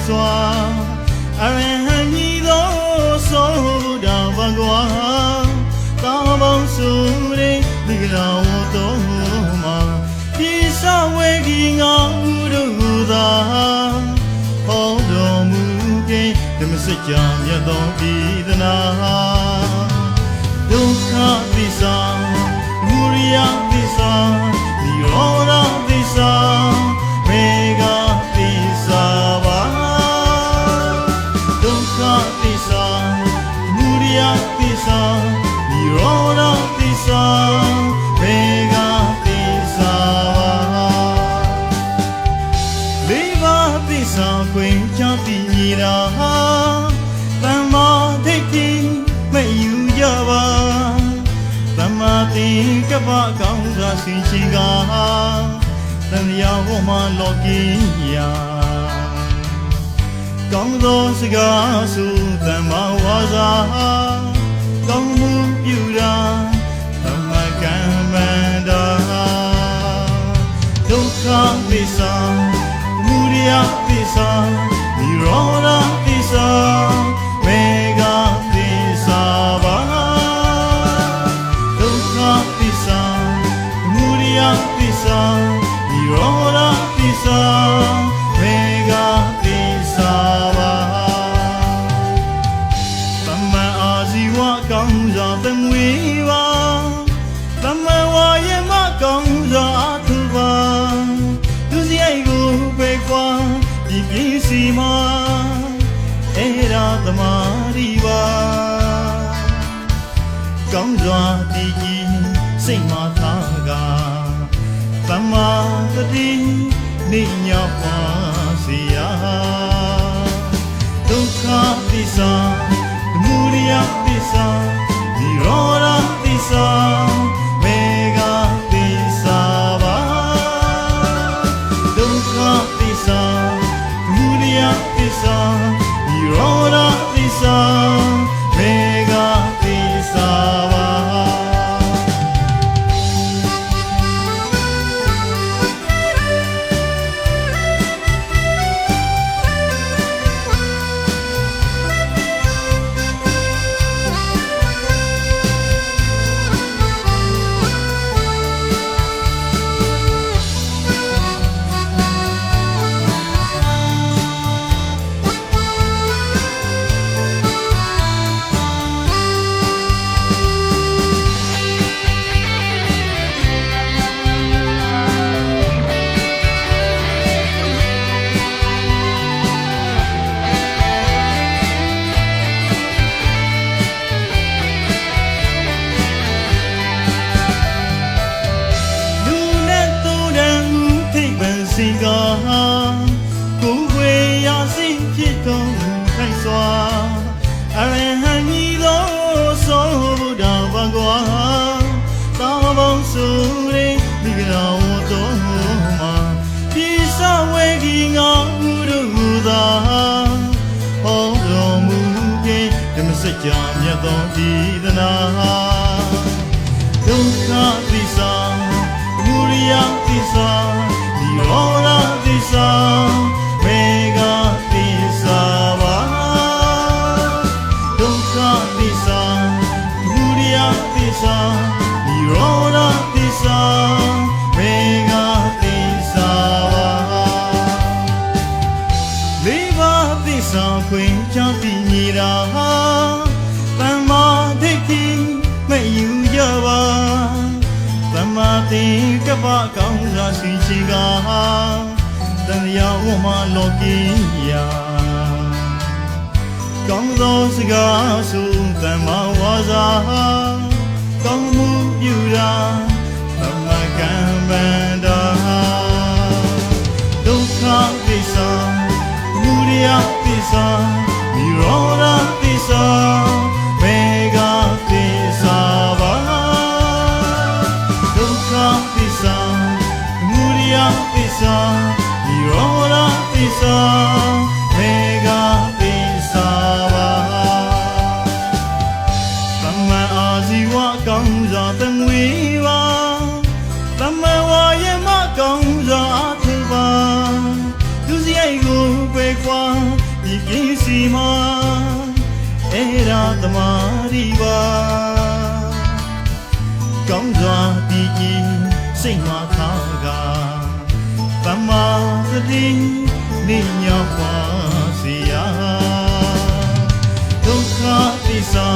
စွာအရဟံညီသောသောဘုရားဘဂဝါသာဘောင်စုရေဒီကရာဝတော်မှာဒီစဝေကြီးငါဥဒုသာဟောတော်မူခြင်းဓမ္မစကြာမြတ်သောဤသနာဒုက္ခသစ္စာမူရိယသစ္စာနိရောဓသစ္စာမေဃသစ္စာပါဒုက္ခသစ္စာမူရိယသစ္စာနိရောဓသစ္စာမေဃသစ္စာပါလေးပါးသစ္စာခွင့်ချသိမြည်တာသမ္မာဒိဋ္ဌိမယူကြပါသမ္မာသင်္ကပ္ပကောင်းစွာဆင်ခြင်ကားသံဃာဟောမှာလောကီယာကောင်းသောစကားဆိုသမ္မာဝါစာကောင်းမှုပြုတာသမ္မာကမ္မန္တာဒုက္ခသစ္စာမူရိယသစ္စာနိရောဓသစ္စာမေဃသစ္စာပါဒုက္ခသစ္စာမူရိယသစ္စာနိရောဓသစ္စာမေဃသစ္စာပါသမ္မာအာဇီဝကောင်းစွာသမွေပါသမ္မာဝါယမကောင်းစွာအထုပါသူစရိုက်ကိုပဲကွာဒီပစ္စည်းမှာအေရာသမာဓိပါကောင်းစွာတည်ကြည်စိတ်မှထားကသမ္မာတတိနိညာပါစေရာဒုက္ခသစ္စာမူရိယသစ္စာနိရောဓသစ္စာမေဃသစ္စာပါဒုက္ခသစ္စာမူရိယသစ္စာနိရောဓသစ္စာမေဃသစ္စာပါစီကကိုယ်ွယ်ရာစိဖြစ်တော်မူခိုင်စွာအရဟံညီသောသောဘုရားဘဂဝါသာဘောင်စုရေဒီကရာဝတော်မှာဒီစဝေကြီးငါဥဒုသာဟောတော်မူခြင်းဓမ္မစကြာမြတ်သောဤသနာဒုက္ခသစ္စာမူရိယသစ္စာနိရောဓသစ္စာမေဃသစ္စာပါဒုက္ခသစ္စာမူရိယသစ္စာနိရောဓသစ္စာမေဃသစ္စာပါလေးပါးသစ္စာခွင့်ချသိမြည်တာသမ္မာဒိဋ္ဌိမယူကြပါသမ္မာသင်္ကပ္ပကောင်းစွာဆင်ခြင်ကားသံဃာဝမှာလောကီယာကောင်းသောစကားဆိုသမ္မာဝါစာကောင်းမှုပြုတာသမ္မာကမ္မန္တာဒုက္ခသစ္စာမူရိယသစ္စာနိရောဓသစ္စာမေဃသစ္စာပါဒုက္ခသစ္စာမူရိယသစ္စာနိရောဓသစ္စာမေဃသစ္စာပါသမ္မာအာဇီဝကောင်းစွာသမွေပါသမ္မာဝါယမကောင်းစွာအထုပါသူစရိုက်ကိုပဲကွာ ဒီပြင်းစီမှာအဲ့ဒါသမားဒီပါကောင်းစွာတည်ကြည်စိတ်မှာထားကဗမာသတိနေညောပါစေရာဒုက္ခသစ္စာ